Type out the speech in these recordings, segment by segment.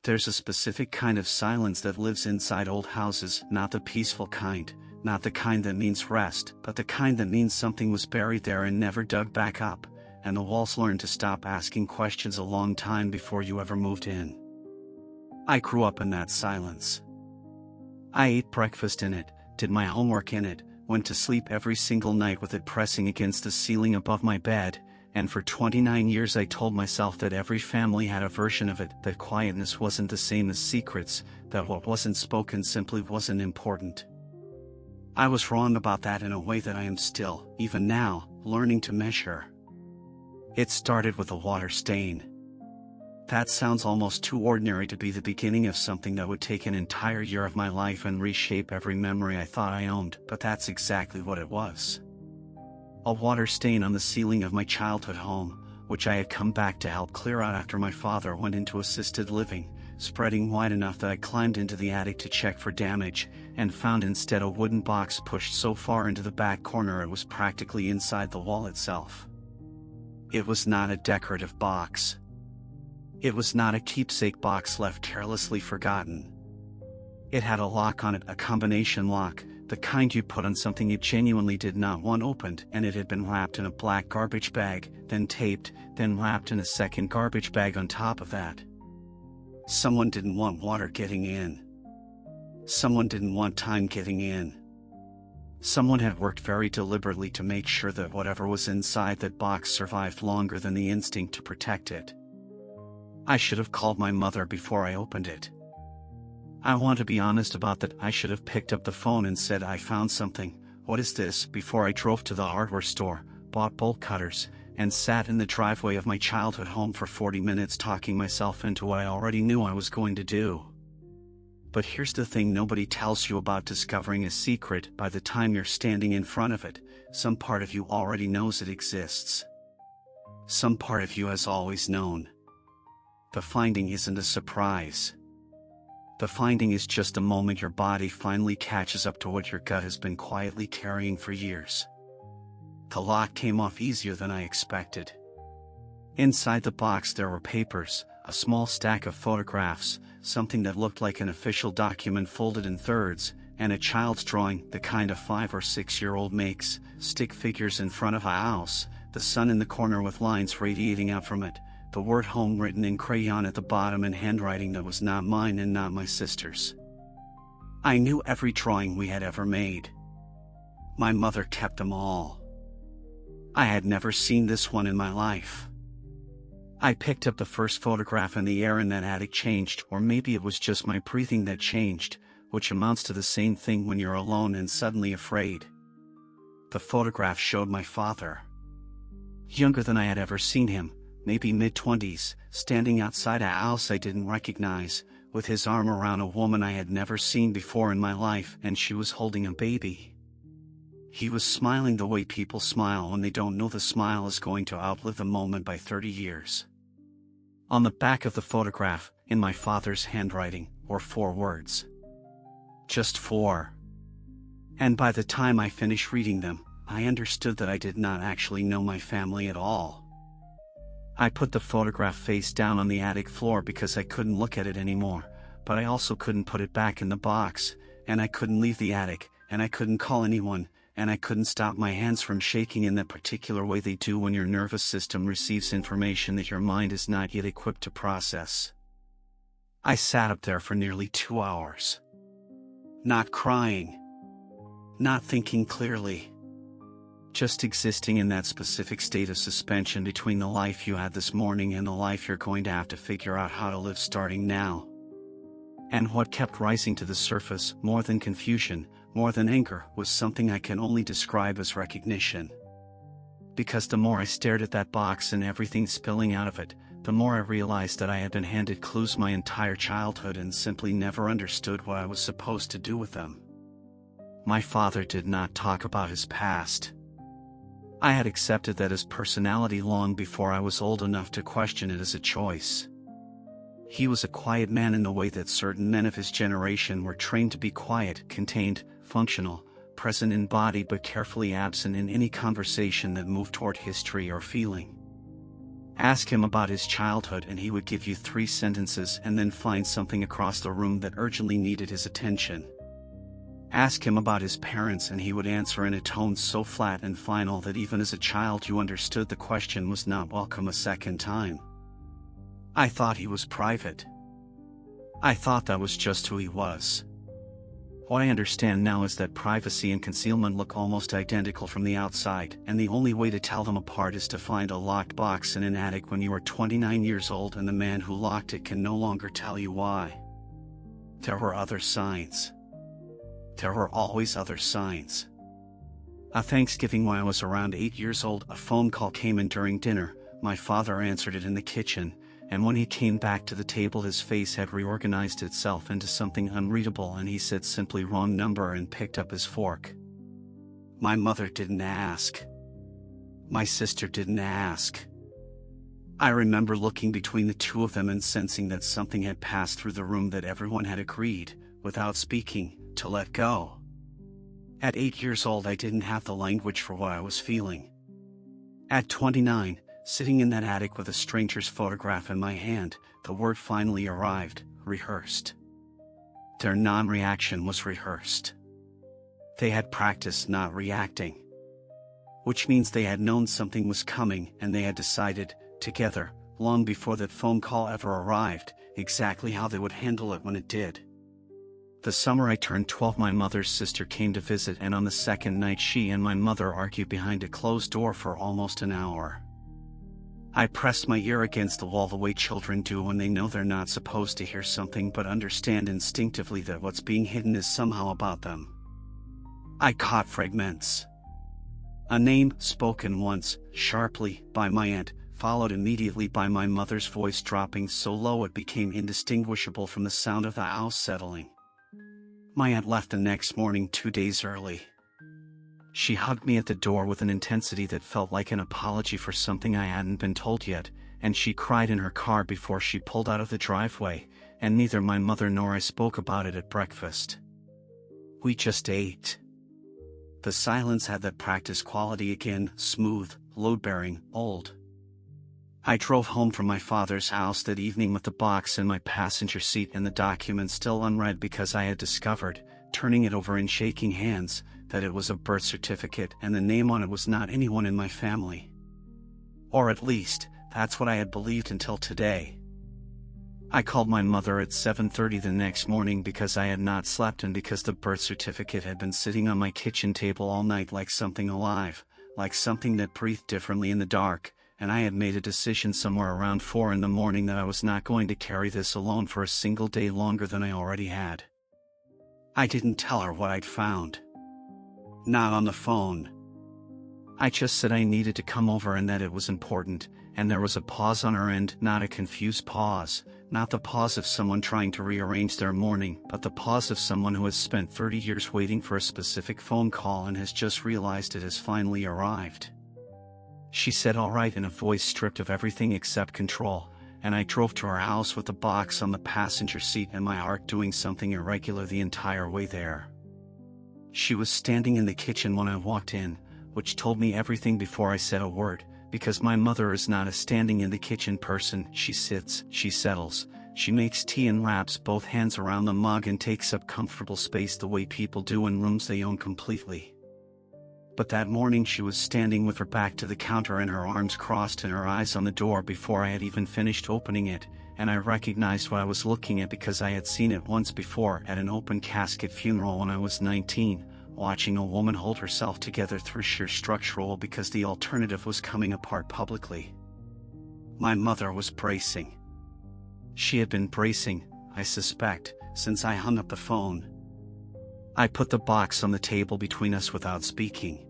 There's a specific kind of silence that lives inside old houses, not the peaceful kind, not the kind that means rest, but the kind that means something was buried there and never dug back up, and the walls learned to stop asking questions a long time before you ever moved in. I grew up in that silence. I ate breakfast in it, did my homework in it, went to sleep every single night with it pressing against the ceiling above my bed, and for 29 years I told myself that every family had a version of it, that quietness wasn't the same as secrets, that what wasn't spoken simply wasn't important. I was wrong about that in a way that I am still, even now, learning to measure. It started with a water stain. That sounds almost too ordinary to be the beginning of something that would take an entire year of my life and reshape every memory I thought I owned, but that's exactly what it was. A water stain on the ceiling of my childhood home, which I had come back to help clear out after my father went into assisted living, spreading wide enough that I climbed into the attic to check for damage, and found instead a wooden box pushed so far into the back corner it was practically inside the wall itself. It was not a decorative box. It was not a keepsake box left carelessly forgotten. It had a lock on it, a combination lock, the kind you put on something you genuinely did not want opened, and it had been wrapped in a black garbage bag, then taped, then wrapped in a second garbage bag on top of that. Someone didn't want water getting in. Someone didn't want time getting in. Someone had worked very deliberately to make sure that whatever was inside that box survived longer than the instinct to protect it. I should have called my mother before I opened it. I want to be honest about that. I should have picked up the phone and said, "I found something, what is this?" before I drove to the hardware store, bought bolt cutters, and sat in the driveway of my childhood home for 40 minutes talking myself into what I already knew I was going to do. But here's the thing nobody tells you about discovering a secret. By the time you're standing in front of it, some part of you already knows it exists. Some part of you has always known. The finding isn't a surprise. The finding is just a moment your body finally catches up to what your gut has been quietly carrying for years. The lock came off easier than I expected. Inside the box there were papers, a small stack of photographs, something that looked like an official document folded in thirds, and a child's drawing, the kind a 5 or 6-year-old makes, stick figures in front of a house, the sun in the corner with lines radiating out from it, the word home written in crayon at the bottom in handwriting that was not mine and not my sister's. I knew every drawing we had ever made. My mother kept them all. I had never seen this one in my life. I picked up the first photograph and the air in that attic changed, or maybe it was just my breathing that changed, which amounts to the same thing when you're alone and suddenly afraid. The photograph showed my father. Younger than I had ever seen him, maybe mid-20s, standing outside a house I didn't recognize, with his arm around a woman I had never seen before in my life, and she was holding a baby. He was smiling the way people smile when they don't know the smile is going to outlive the moment by 30 years. On the back of the photograph, in my father's handwriting, were 4 words. Just 4. And by the time I finished reading them, I understood that I did not actually know my family at all. I put the photograph face down on the attic floor because I couldn't look at it anymore, but I also couldn't put it back in the box, and I couldn't leave the attic, and I couldn't call anyone, and I couldn't stop my hands from shaking in that particular way they do when your nervous system receives information that your mind is not yet equipped to process. I sat up there for nearly 2 hours. Not crying. Not thinking clearly. Just existing in that specific state of suspension between the life you had this morning and the life you're going to have to figure out how to live starting now. And what kept rising to the surface, more than confusion, more than anger, was something I can only describe as recognition. Because the more I stared at that box and everything spilling out of it, the more I realized that I had been handed clues my entire childhood and simply never understood what I was supposed to do with them. My father did not talk about his past. I had accepted that as personality long before I was old enough to question it as a choice. He was a quiet man in the way that certain men of his generation were trained to be quiet, contained, functional, present in body but carefully absent in any conversation that moved toward history or feeling. Ask him about his childhood and he would give you 3 sentences and then find something across the room that urgently needed his attention. Ask him about his parents and he would answer in a tone so flat and final that even as a child you understood the question was not welcome a second time. I thought he was private. I thought that was just who he was. What I understand now is that privacy and concealment look almost identical from the outside, and the only way to tell them apart is to find a locked box in an attic when you are 29 years old and the man who locked it can no longer tell you why. There were other signs. There were always other signs. On Thanksgiving when I was around 8 years old, a phone call came in during dinner. My father answered it in the kitchen, and when he came back to the table his face had reorganized itself into something unreadable and he said simply "wrong number" and picked up his fork. My mother didn't ask. My sister didn't ask. I remember looking between the two of them and sensing that something had passed through the room that everyone had agreed, without speaking, to let go. At 8 years old I didn't have the language for what I was feeling. At 29, sitting in that attic with a stranger's photograph in my hand, the word finally arrived: rehearsed. Their non-reaction was rehearsed. They had practiced not reacting. Which means they had known something was coming and they had decided, together, long before that phone call ever arrived, exactly how they would handle it when it did. The summer I turned 12 my mother's sister came to visit and on the second night she and my mother argued behind a closed door for almost an hour. I pressed my ear against the wall the way children do when they know they're not supposed to hear something but understand instinctively that what's being hidden is somehow about them. I caught fragments. A name spoken once, sharply, by my aunt, followed immediately by my mother's voice dropping so low it became indistinguishable from the sound of the house settling. My aunt left the next morning 2 days early. She hugged me at the door with an intensity that felt like an apology for something I hadn't been told yet, and she cried in her car before she pulled out of the driveway, and neither my mother nor I spoke about it at breakfast. We just ate. The silence had that practice quality again, smooth, load-bearing, old. I drove home from my father's house that evening with the box in my passenger seat and the document still unread because I had discovered, turning it over in shaking hands, that it was a birth certificate and the name on it was not anyone in my family. Or at least, that's what I had believed until today. I called my mother at 7:30 the next morning because I had not slept and because the birth certificate had been sitting on my kitchen table all night like something alive, like something that breathed differently in the dark, and I had made a decision somewhere around 4 in the morning that I was not going to carry this alone for a single day longer than I already had. I didn't tell her what I'd found. Not on the phone. I just said I needed to come over and that it was important, and there was a pause on her end, not a confused pause, not the pause of someone trying to rearrange their morning, but the pause of someone who has spent 30 years waiting for a specific phone call and has just realized it has finally arrived. She said all right in a voice stripped of everything except control, and I drove to her house with the box on the passenger seat and my heart doing something irregular the entire way there. She was standing in the kitchen when I walked in, which told me everything before I said a word, because my mother is not a standing in the kitchen person. She sits, she settles, she makes tea and wraps both hands around the mug and takes up comfortable space the way people do in rooms they own completely. But that morning she was standing with her back to the counter and her arms crossed and her eyes on the door before I had even finished opening it, and I recognized what I was looking at because I had seen it once before at an open casket funeral when I was 19, watching a woman hold herself together through sheer structural because the alternative was coming apart publicly. My mother was bracing. She had been bracing, I suspect, since I hung up the phone. I put the box on the table between us without speaking.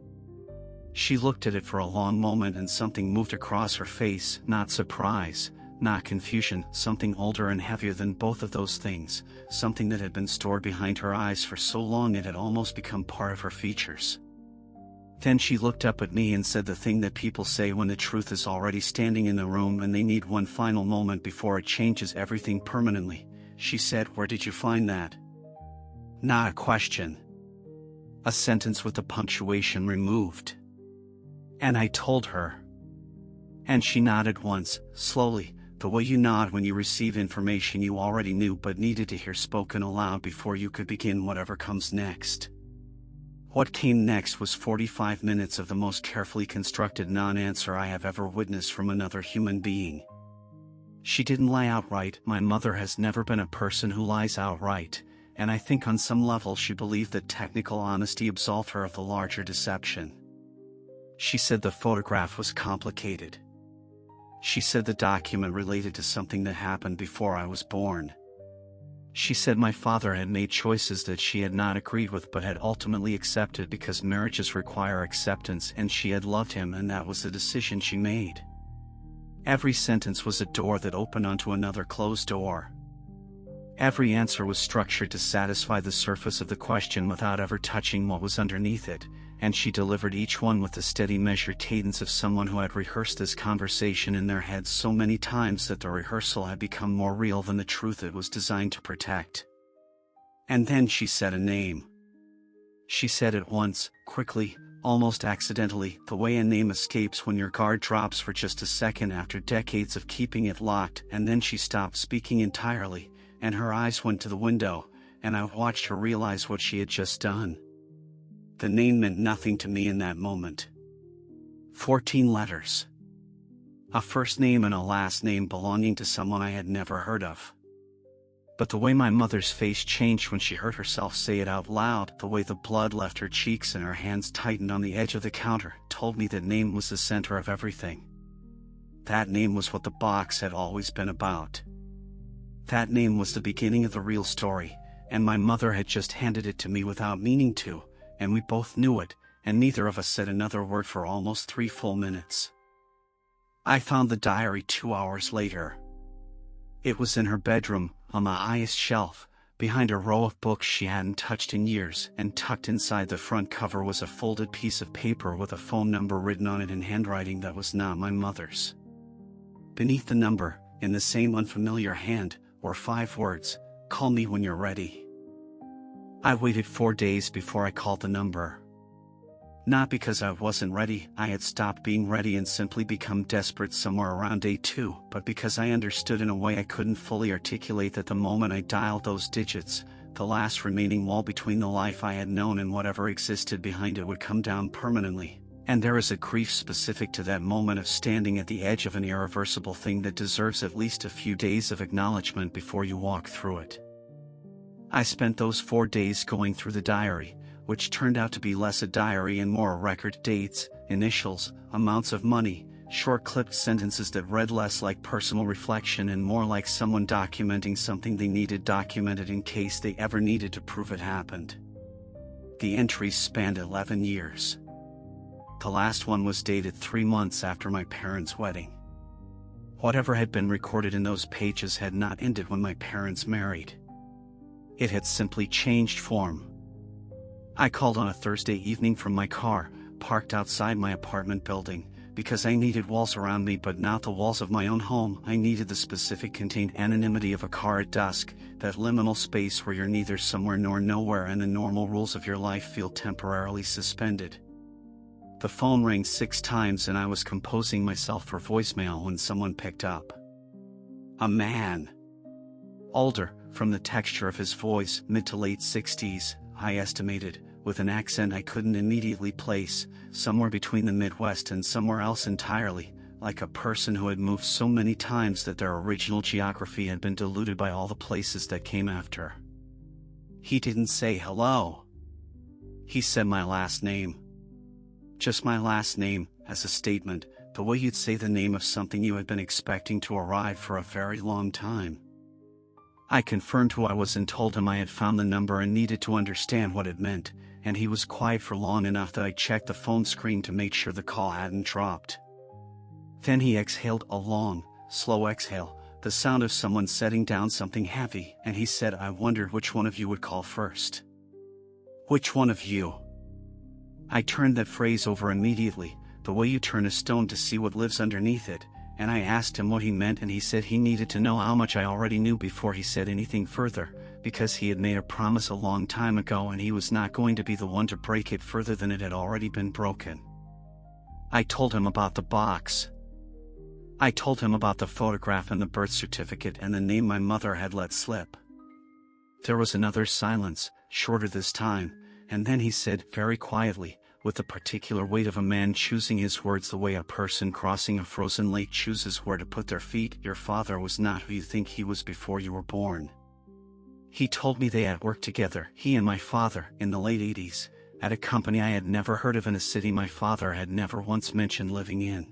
She looked at it for a long moment and something moved across her face, not surprise, not confusion, something older and heavier than both of those things, something that had been stored behind her eyes for so long it had almost become part of her features. Then she looked up at me and said the thing that people say when the truth is already standing in the room and they need one final moment before it changes everything permanently. She said, "Where did you find that?" Not a question. A sentence with the punctuation removed. And I told her. And she nodded once, slowly, the way you nod when you receive information you already knew but needed to hear spoken aloud before you could begin whatever comes next. What came next was 45 minutes of the most carefully constructed non-answer I have ever witnessed from another human being. She didn't lie outright. My mother has never been a person who lies outright, and I think on some level she believed that technical honesty absolved her of the larger deception. She said the photograph was complicated. She said the document related to something that happened before I was born. She said my father had made choices that she had not agreed with but had ultimately accepted because marriages require acceptance, and she had loved him and that was the decision she made. Every sentence was a door that opened onto another closed door. Every answer was structured to satisfy the surface of the question without ever touching what was underneath it, and she delivered each one with the steady measured cadence of someone who had rehearsed this conversation in their heads so many times that the rehearsal had become more real than the truth it was designed to protect. And then she said a name. She said it once, quickly, almost accidentally, the way a name escapes when your guard drops for just a second after decades of keeping it locked, and then she stopped speaking entirely, and her eyes went to the window, and I watched her realize what she had just done. The name meant nothing to me in that moment. 14 letters. A first name and a last name belonging to someone I had never heard of. But the way my mother's face changed when she heard herself say it out loud, the way the blood left her cheeks and her hands tightened on the edge of the counter, told me that name was the center of everything. That name was what the box had always been about. That name was the beginning of the real story, and my mother had just handed it to me without meaning to, and we both knew it, and neither of us said another word for almost 3 full minutes. I found the diary 2 hours later. It was in her bedroom, on the highest shelf, behind a row of books she hadn't touched in years, and tucked inside the front cover was a folded piece of paper with a phone number written on it in handwriting that was not my mother's. Beneath the number, in the same unfamiliar hand, were 5 words, "Call me when you're ready." I waited 4 days before I called the number. Not because I wasn't ready, I had stopped being ready and simply become desperate somewhere around day 2, but because I understood in a way I couldn't fully articulate that the moment I dialed those digits, the last remaining wall between the life I had known and whatever existed behind it would come down permanently. And there is a grief specific to that moment of standing at the edge of an irreversible thing that deserves at least a few days of acknowledgement before you walk through it. I spent those 4 days going through the diary, which turned out to be less a diary and more a record: dates, initials, amounts of money, short clipped sentences that read less like personal reflection and more like someone documenting something they needed documented in case they ever needed to prove it happened. The entries spanned 11 years. The last one was dated 3 months after my parents' wedding. Whatever had been recorded in those pages had not ended when my parents married. It had simply changed form. I called on a Thursday evening from my car, parked outside my apartment building, because I needed walls around me but not the walls of my own home. I needed the specific contained anonymity of a car at dusk, that liminal space where you're neither somewhere nor nowhere and the normal rules of your life feel temporarily suspended. The phone rang 6 times and I was composing myself for voicemail when someone picked up. A man. Older, from the texture of his voice, mid to late 60s, I estimated, with an accent I couldn't immediately place, somewhere between the Midwest and somewhere else entirely, like a person who had moved so many times that their original geography had been diluted by all the places that came after. He didn't say hello. He said my last name. Just my last name, as a statement, the way you'd say the name of something you had been expecting to arrive for a very long time. I confirmed who I was and told him I had found the number and needed to understand what it meant, and he was quiet for long enough that I checked the phone screen to make sure the call hadn't dropped. Then he exhaled a long, slow exhale, the sound of someone setting down something heavy, and he said, "I wondered which one of you would call first." Which one of you? I turned that phrase over immediately, the way you turn a stone to see what lives underneath it, and I asked him what he meant, and he said he needed to know how much I already knew before he said anything further, because he had made a promise a long time ago and he was not going to be the one to break it further than it had already been broken. I told him about the box. I told him about the photograph and the birth certificate and the name my mother had let slip. There was another silence, shorter this time, and then he said very quietly, with the particular weight of a man choosing his words the way a person crossing a frozen lake chooses where to put their feet, "Your father was not who you think he was before you were born." He told me they had worked together, he and my father, in the late 80s, at a company I had never heard of in a city my father had never once mentioned living in.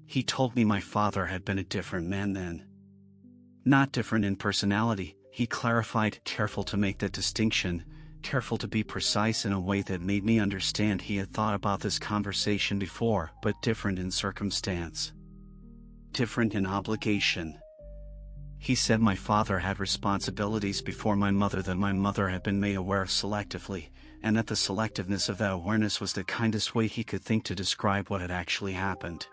He told me my father had been a different man then. Not different in personality, he clarified, careful to make that distinction, careful to be precise in a way that made me understand he had thought about this conversation before, but different in circumstance. Different in obligation. He said my father had responsibilities before my mother that my mother had been made aware of selectively, and that the selectiveness of that awareness was the kindest way he could think to describe what had actually happened.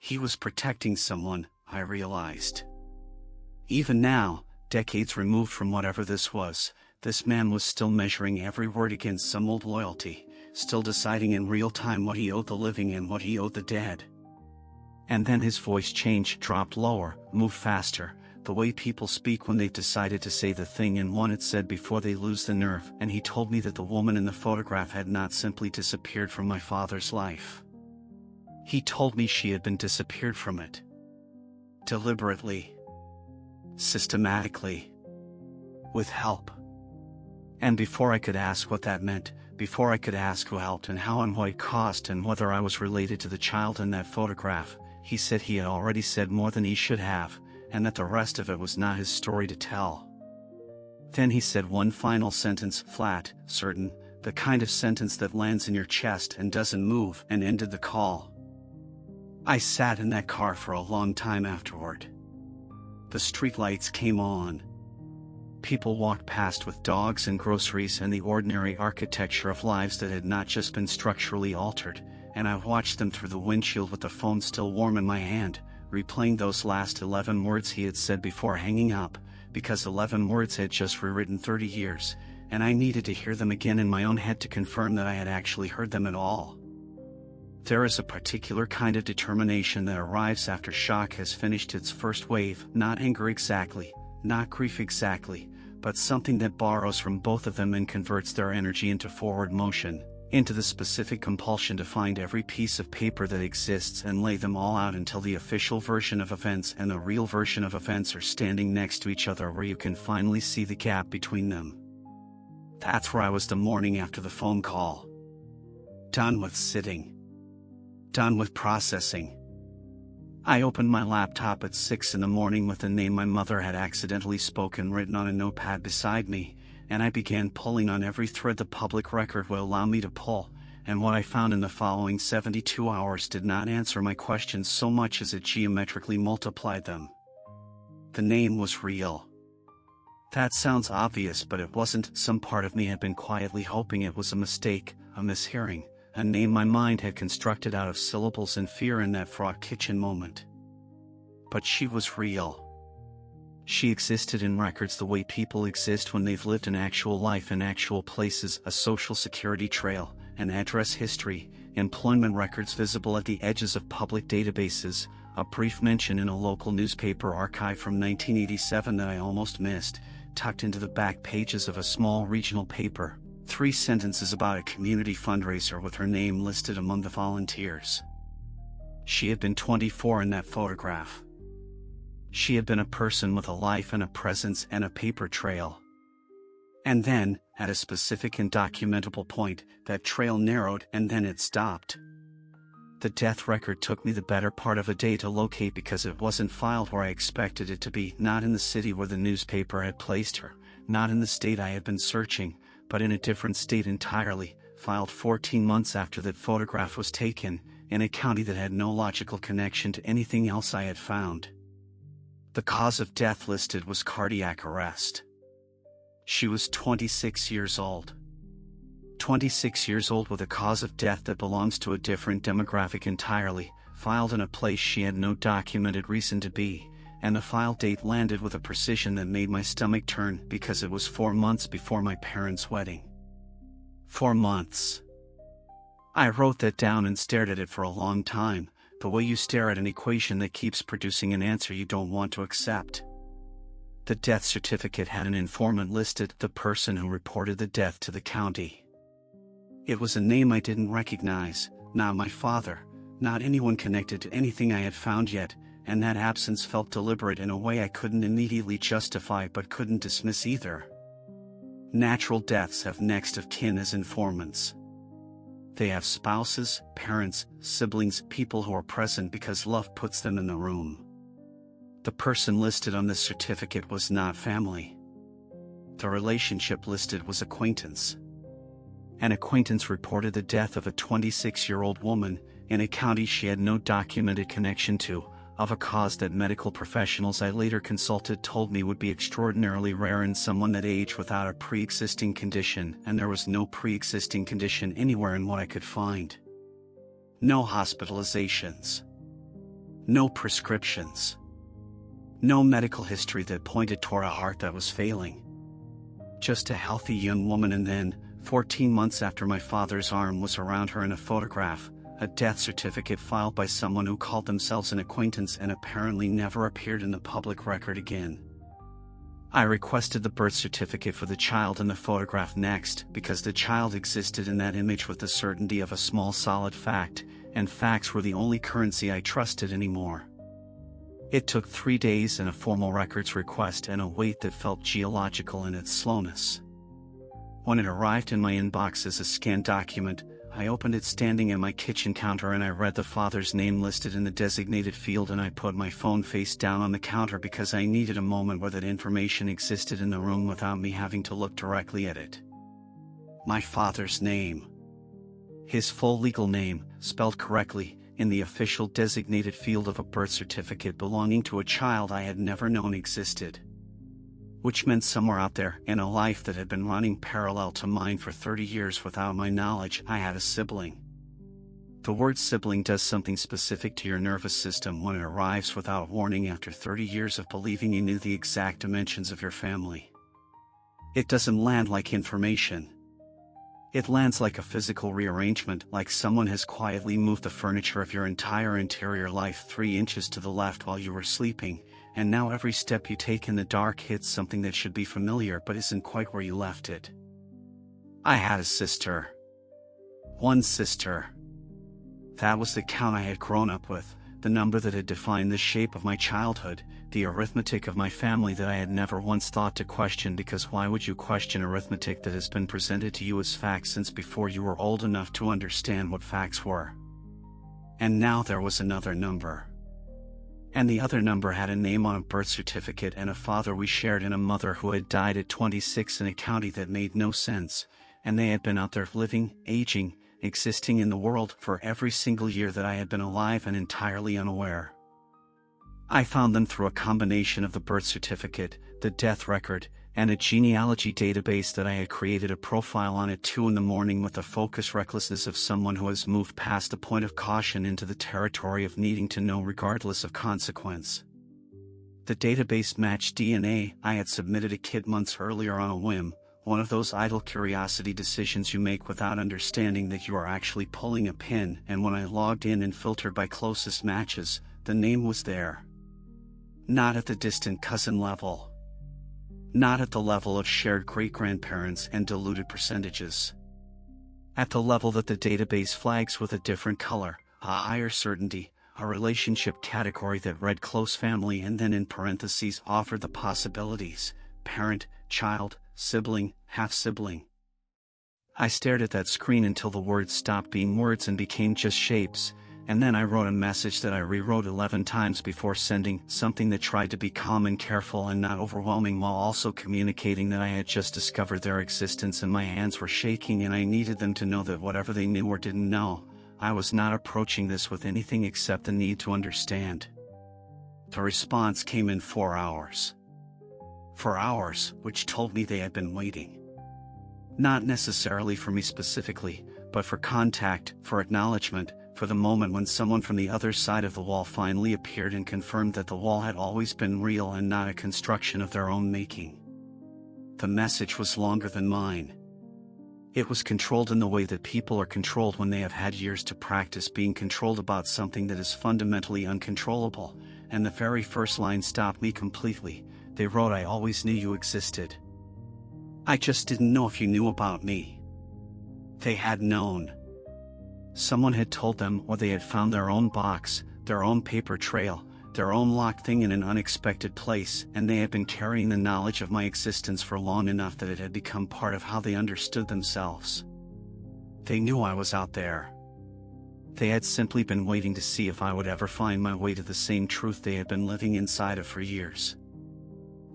He was protecting someone, I realized. Even now, decades removed from whatever this was, this man was still measuring every word against some old loyalty, still deciding in real time what he owed the living and what he owed the dead. And then his voice changed, dropped lower, moved faster, the way people speak when they've decided to say the thing and want it said before they lose the nerve, and he told me that the woman in the photograph had not simply disappeared from my father's life. He told me she had been disappeared from it. Deliberately. Systematically. With help. And before I could ask what that meant, before I could ask who helped and how and what it cost and whether I was related to the child in that photograph, he said he had already said more than he should have, and that the rest of it was not his story to tell. Then he said one final sentence, flat, certain, the kind of sentence that lands in your chest and doesn't move, and ended the call. I sat in that car for a long time afterward. The streetlights came on. People walked past with dogs and groceries and the ordinary architecture of lives that had not just been structurally altered, and I watched them through the windshield with the phone still warm in my hand, replaying those last 11 words he had said before hanging up, because 11 words had just rewritten 30 years, and I needed to hear them again in my own head to confirm that I had actually heard them at all. There is a particular kind of determination that arrives after shock has finished its first wave, not anger exactly, not grief exactly, but something that borrows from both of them and converts their energy into forward motion, into the specific compulsion to find every piece of paper that exists and lay them all out until the official version of events and the real version of events are standing next to each other where you can finally see the gap between them. That's where I was the morning after the phone call. Done with sitting. Done with processing. I opened my laptop at 6 in the morning with the name my mother had accidentally spoken written on a notepad beside me, and I began pulling on every thread the public record will allow me to pull, and what I found in the following 72 hours did not answer my questions so much as it geometrically multiplied them. The name was real. That sounds obvious, but it wasn't. Some part of me had been quietly hoping it was a mistake, a mishearing, a name my mind had constructed out of syllables and fear in that fraught kitchen moment. But she was real. She existed in records the way people exist when they've lived an actual life in actual places, a social security trail, an address history, employment records visible at the edges of public databases, a brief mention in a local newspaper archive from 1987 that I almost missed, tucked into the back pages of a small regional paper. 3 sentences about a community fundraiser with her name listed among the volunteers. She had been 24 in that photograph. She had been a person with a life and a presence and a paper trail. And then, at a specific and documentable point, that trail narrowed and then it stopped. The death record took me the better part of a day to locate because it wasn't filed where I expected it to be, not in the city where the newspaper had placed her, not in the state I had been searching, but in a different state entirely, filed 14 months after that photograph was taken, in a county that had no logical connection to anything else I had found. The cause of death listed was cardiac arrest. She was 26 years old. 26 years old with a cause of death that belongs to a different demographic entirely, filed in a place she had no documented reason to be, and the file date landed with a precision that made my stomach turn because it was 4 months before my parents' wedding. 4 months. I wrote that down and stared at it for a long time, the way you stare at an equation that keeps producing an answer you don't want to accept. The death certificate had an informant listed, the person who reported the death to the county. It was a name I didn't recognize, not my father, not anyone connected to anything I had found yet, and that absence felt deliberate in a way I couldn't immediately justify but couldn't dismiss either. Natural deaths have next of kin as informants. They have spouses, parents, siblings, people who are present because love puts them in the room. The person listed on this certificate was not family. The relationship listed was acquaintance. An acquaintance reported the death of a 26-year-old woman, in a county she had no documented connection to, of a cause that medical professionals I later consulted told me would be extraordinarily rare in someone that age without a pre-existing condition, and there was no pre-existing condition anywhere in what I could find. No hospitalizations. No prescriptions. No medical history that pointed toward a heart that was failing. Just a healthy young woman, and then, 14 months after my father's arm was around her in a photograph, a death certificate filed by someone who called themselves an acquaintance and apparently never appeared in the public record again. I requested the birth certificate for the child in the photograph next, because the child existed in that image with the certainty of a small solid fact, and facts were the only currency I trusted anymore. It took 3 days and a formal records request and a wait that felt geological in its slowness. When it arrived in my inbox as a scanned document, I opened it standing at my kitchen counter and I read the father's name listed in the designated field, and I put my phone face down on the counter because I needed a moment where that information existed in the room without me having to look directly at it. My father's name. His full legal name, spelled correctly, in the official designated field of a birth certificate belonging to a child I had never known existed. Which meant somewhere out there, in a life that had been running parallel to mine for 30 years without my knowledge, I had a sibling. The word sibling does something specific to your nervous system when it arrives without warning after 30 years of believing you knew the exact dimensions of your family. It doesn't land like information. It lands like a physical rearrangement, like someone has quietly moved the furniture of your entire interior life 3 inches to the left while you were sleeping, and now every step you take in the dark hits something that should be familiar but isn't quite where you left it. I had a sister. One sister. That was the count I had grown up with, the number that had defined the shape of my childhood, the arithmetic of my family that I had never once thought to question, because why would you question arithmetic that has been presented to you as facts since before you were old enough to understand what facts were? And now there was another number. And the other number had a name on a birth certificate and a father we shared and a mother who had died at 26 in a county that made no sense, and they had been out there living, aging, existing in the world for every single year that I had been alive and entirely unaware. I found them through a combination of the birth certificate, the death record, and a genealogy database that I had created a profile on at 2 in the morning with the focused recklessness of someone who has moved past the point of caution into the territory of needing to know regardless of consequence. The database matched DNA I had submitted a kid months earlier on a whim, one of those idle curiosity decisions you make without understanding that you are actually pulling a pin, and when I logged in and filtered by closest matches, the name was there. Not at the distant cousin level. Not at the level of shared great-grandparents and diluted percentages. At the level that the database flags with a different color, a higher certainty, a relationship category that read close family and then in parentheses offered the possibilities: parent, child, sibling, half-sibling. I stared at that screen until the words stopped being words and became just shapes, and then I wrote a message that I rewrote 11 times before sending, something that tried to be calm and careful and not overwhelming while also communicating that I had just discovered their existence and my hands were shaking and I needed them to know that whatever they knew or didn't know, I was not approaching this with anything except the need to understand. The response came in 4 hours. 4 hours, which told me they had been waiting. Not necessarily for me specifically, but for contact, for acknowledgement, for the moment when someone from the other side of the wall finally appeared and confirmed that the wall had always been real and not a construction of their own making. The message was longer than mine. It was controlled in the way that people are controlled when they have had years to practice being controlled about something that is fundamentally uncontrollable, and the very first line stopped me completely. They wrote, "I always knew you existed. I just didn't know if you knew about me." They had known. Someone had told them, or they had found their own box, their own paper trail, their own locked thing in an unexpected place, and they had been carrying the knowledge of my existence for long enough that it had become part of how they understood themselves. They knew I was out there. They had simply been waiting to see if I would ever find my way to the same truth they had been living inside of for years.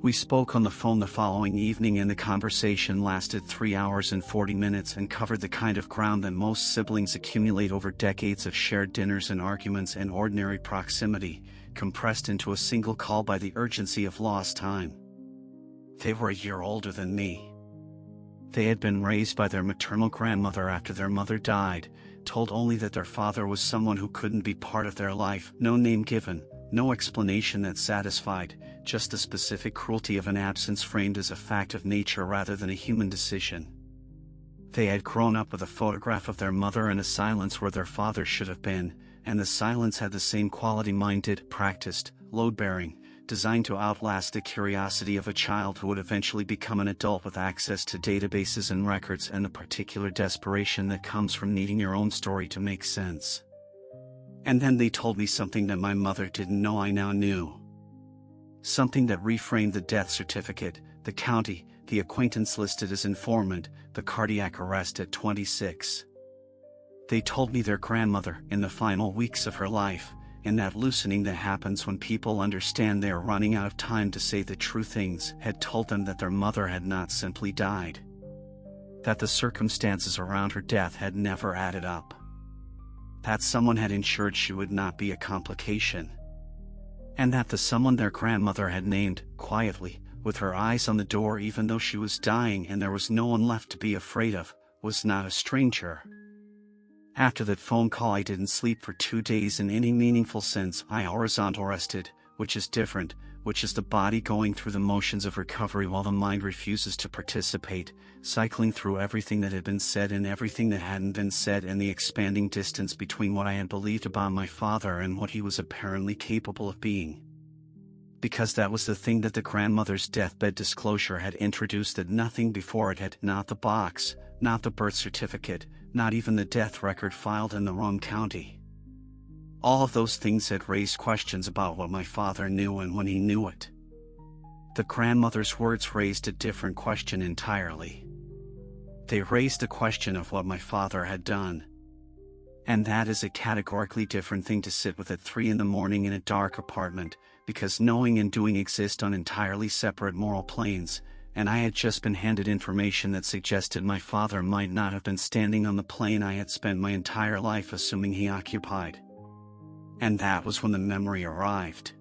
We spoke on the phone the following evening, and the conversation lasted 3 hours and 40 minutes and covered the kind of ground that most siblings accumulate over decades of shared dinners and arguments and ordinary proximity, compressed into a single call by the urgency of lost time. They were a year older than me. They had been raised by their maternal grandmother after their mother died, told only that their father was someone who couldn't be part of their life, no name given, no explanation that satisfied, just the specific cruelty of an absence framed as a fact of nature rather than a human decision. They had grown up with a photograph of their mother and a silence where their father should have been, and the silence had the same quality: minded, practiced, load-bearing, designed to outlast the curiosity of a child who would eventually become an adult with access to databases and records, and the particular desperation that comes from needing your own story to make sense. And then they told me something that my mother didn't know I now knew. Something that reframed the death certificate, the county, the acquaintance listed as informant, the cardiac arrest at 26. They told me their grandmother, in the final weeks of her life, in that loosening that happens when people understand they are running out of time to say the true things, had told them that their mother had not simply died. That the circumstances around her death had never added up. That someone had ensured she would not be a complication. And that the someone their grandmother had named, quietly, with her eyes on the door even though she was dying and there was no one left to be afraid of, was not a stranger. After that phone call I didn't sleep for 2 days in any meaningful sense. I horizontal rested, which is different, which is the body going through the motions of recovery while the mind refuses to participate, cycling through everything that had been said and everything that hadn't been said, and the expanding distance between what I had believed about my father and what he was apparently capable of being. Because that was the thing that the grandmother's deathbed disclosure had introduced, that nothing before it had, not the box, not the birth certificate, not even the death record filed in the wrong county. All of those things had raised questions about what my father knew and when he knew it. The grandmother's words raised a different question entirely. They raised the question of what my father had done. And that is a categorically different thing to sit with at 3 a.m. in a dark apartment, because knowing and doing exist on entirely separate moral planes, and I had just been handed information that suggested my father might not have been standing on the plane I had spent my entire life assuming he occupied. And that was when the memory arrived.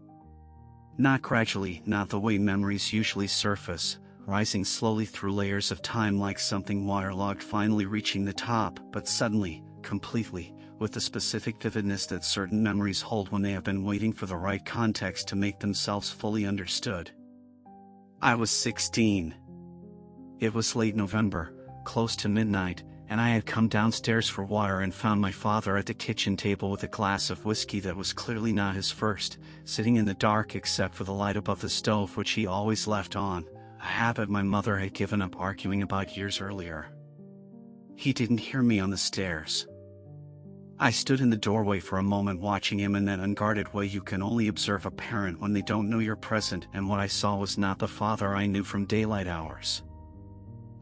Not gradually, not the way memories usually surface, rising slowly through layers of time like something waterlogged finally reaching the top, but suddenly, completely, with the specific vividness that certain memories hold when they have been waiting for the right context to make themselves fully understood. I was 16. It was late November, close to midnight, and I had come downstairs for water and found my father at the kitchen table with a glass of whiskey that was clearly not his first, sitting in the dark except for the light above the stove which he always left on, a habit my mother had given up arguing about years earlier. He didn't hear me on the stairs. I stood in the doorway for a moment watching him in that unguarded way you can only observe a parent when they don't know you're present, and what I saw was not the father I knew from daylight hours.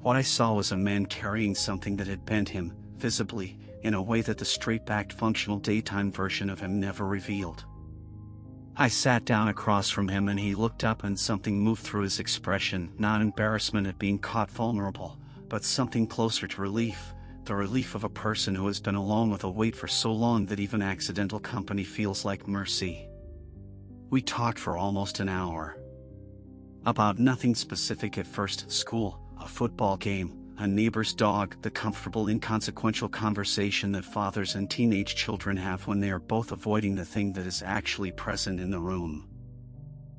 What I saw was a man carrying something that had bent him, visibly, in a way that the straight-backed functional daytime version of him never revealed. I sat down across from him and he looked up, and something moved through his expression, not embarrassment at being caught vulnerable, but something closer to relief. The relief of a person who has been alone with a weight for so long that even accidental company feels like mercy. We talked for almost an hour. About nothing specific at first: school, a football game, a neighbor's dog, the comfortable inconsequential conversation that fathers and teenage children have when they are both avoiding the thing that is actually present in the room.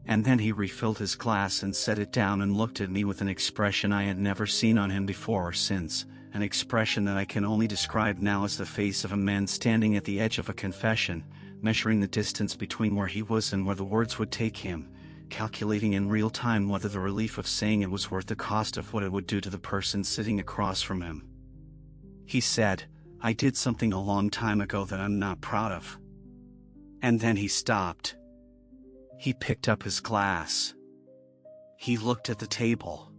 And then he refilled his glass and set it down and looked at me with an expression I had never seen on him before or since, an expression that I can only describe now as the face of a man standing at the edge of a confession, measuring the distance between where he was and where the words would take him, calculating in real time whether the relief of saying it was worth the cost of what it would do to the person sitting across from him. He said, "I did something a long time ago that I'm not proud of." And then he stopped. He picked up his glass. He looked at the table.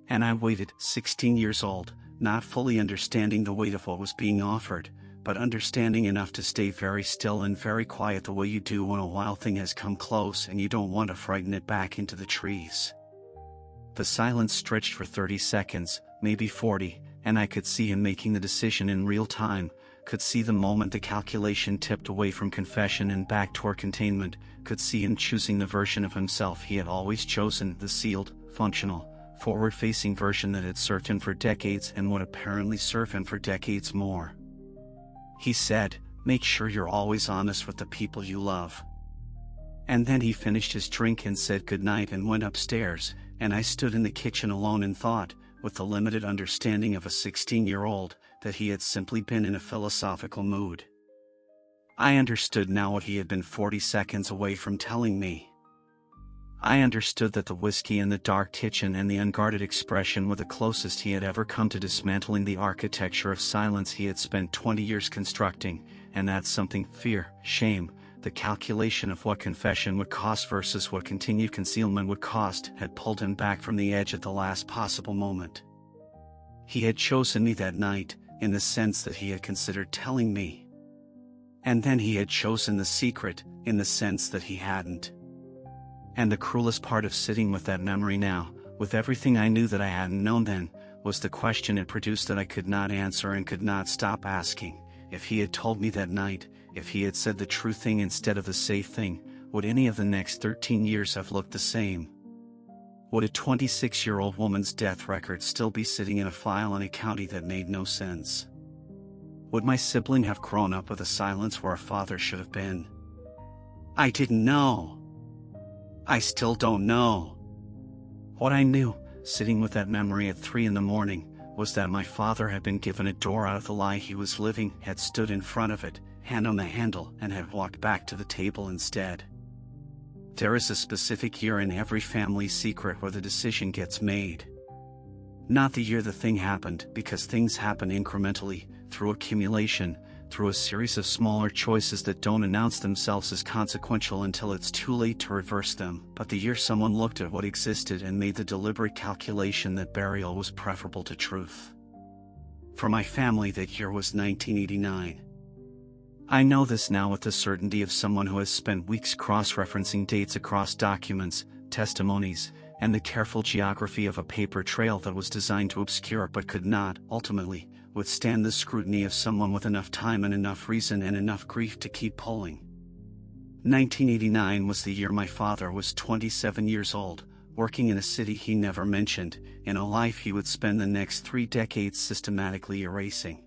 And I waited, 16 years old, not fully understanding the weight of what was being offered, but understanding enough to stay very still and very quiet the way you do when a wild thing has come close and you don't want to frighten it back into the trees. The silence stretched for 30 seconds, maybe 40, and I could see him making the decision in real time, could see the moment the calculation tipped away from confession and back toward containment, could see him choosing the version of himself he had always chosen, the sealed, functional, forward-facing version that had served him for decades and would apparently serve him for decades more. He said, "Make sure you're always honest with the people you love." And then he finished his drink and said goodnight and went upstairs, and I stood in the kitchen alone and thought, with the limited understanding of a 16-year-old, that he had simply been in a philosophical mood. I understood now what he had been 40 seconds away from telling me. I understood that the whiskey in the dark kitchen and the unguarded expression were the closest he had ever come to dismantling the architecture of silence he had spent 20 years constructing, and that something, fear, shame, the calculation of what confession would cost versus what continued concealment would cost, had pulled him back from the edge at the last possible moment. He had chosen me that night, in the sense that he had considered telling me. And then he had chosen the secret, in the sense that he hadn't. And the cruelest part of sitting with that memory now, with everything I knew that I hadn't known then, was the question it produced that I could not answer and could not stop asking. If he had told me that night, if he had said the true thing instead of the safe thing, would any of the next 13 years have looked the same? Would a 26-year-old woman's death record still be sitting in a file in a county that made no sense? Would my sibling have grown up with a silence where a father should have been? I didn't know. I still don't know. What I knew, sitting with that memory at 3 in the morning, was that my father had been given a door out of the lie he was living, had stood in front of it, hand on the handle, and had walked back to the table instead. There is a specific year in every family's secret where the decision gets made. Not the year the thing happened, because things happen incrementally, through accumulation, through a series of smaller choices that don't announce themselves as consequential until it's too late to reverse them, but the year someone looked at what existed and made the deliberate calculation that burial was preferable to truth. For my family, that year was 1989. I know this now with the certainty of someone who has spent weeks cross-referencing dates across documents, testimonies, and the careful geography of a paper trail that was designed to obscure but could not, ultimately, withstand the scrutiny of someone with enough time and enough reason and enough grief to keep pulling. 1989 was the year my father was 27 years old, working in a city he never mentioned, in a life he would spend the next 3 decades systematically erasing.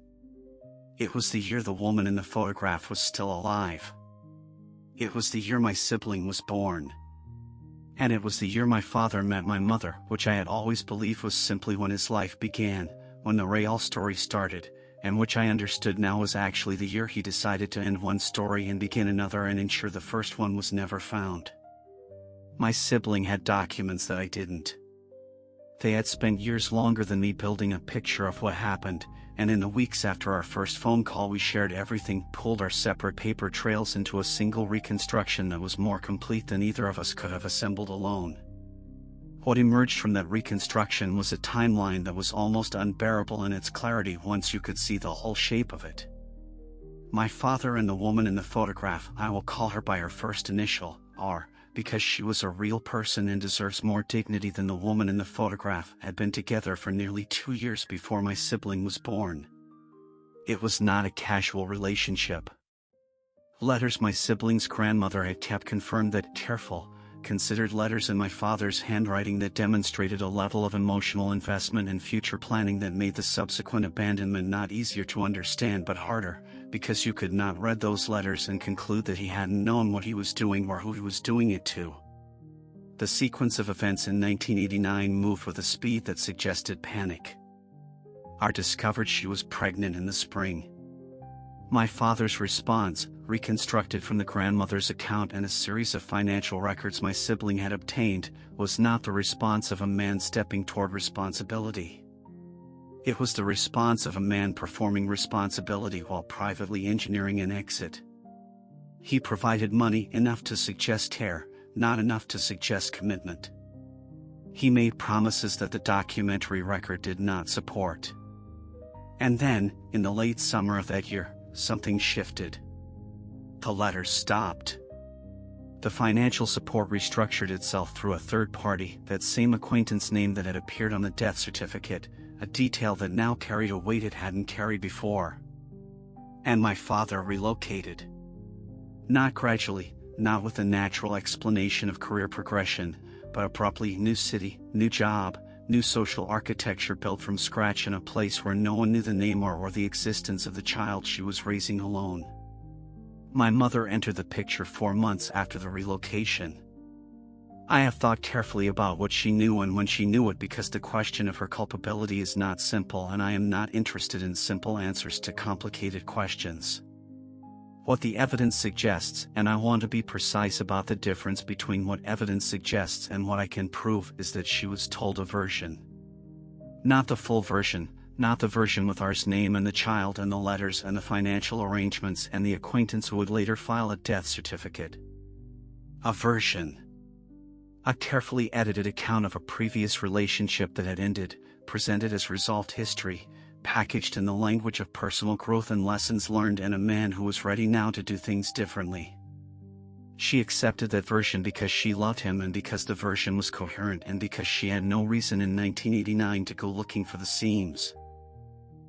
It was the year the woman in the photograph was still alive. It was the year my sibling was born. And it was the year my father met my mother, which I had always believed was simply when his life began, when the real story started, and which I understood now was actually the year he decided to end one story and begin another and ensure the first one was never found. My sibling had documents that I didn't. They had spent years longer than me building a picture of what happened, and in the weeks after our first phone call we shared everything, pulled our separate paper trails into a single reconstruction that was more complete than either of us could have assembled alone. What emerged from that reconstruction was a timeline that was almost unbearable in its clarity once you could see the whole shape of it. My father and the woman in the photograph, I will call her by her first initial, R, because she was a real person and deserves more dignity than the woman in the photograph, had been together for nearly 2 years before my sibling was born. It was not a casual relationship. Letters my sibling's grandmother had kept confirmed that careful, considered letters in my father's handwriting that demonstrated a level of emotional investment and future planning that made the subsequent abandonment not easier to understand but harder, because you could not read those letters and conclude that he hadn't known what he was doing or who he was doing it to. The sequence of events in 1989 moved with a speed that suggested panic. I discovered she was pregnant in the spring. My father's response, reconstructed from the grandmother's account and a series of financial records my sibling had obtained, was not the response of a man stepping toward responsibility. It was the response of a man performing responsibility while privately engineering an exit. He provided money enough to suggest care, not enough to suggest commitment. He made promises that the documentary record did not support. And then, in the late summer of that year, something shifted. The letters stopped. The financial support restructured itself through a third party, that same acquaintance name that had appeared on the death certificate, a detail that now carried a weight it hadn't carried before. And my father relocated. Not gradually, not with a natural explanation of career progression, but abruptly. New city, new job, new social architecture built from scratch in a place where no one knew the name or the existence of the child she was raising alone. My mother entered the picture 4 months after the relocation. I have thought carefully about what she knew and when she knew it, because the question of her culpability is not simple, and I am not interested in simple answers to complicated questions. What the evidence suggests, and I want to be precise about the difference between what evidence suggests and what I can prove, is that she was told a version. Not the full version, not the version with our name and the child and the letters and the financial arrangements and the acquaintance who would later file a death certificate. A version. A carefully edited account of a previous relationship that had ended, presented as result history, packaged in the language of personal growth and lessons learned, and a man who was ready now to do things differently. She accepted that version because she loved him, and because the version was coherent, and because she had no reason in 1989 to go looking for the seams.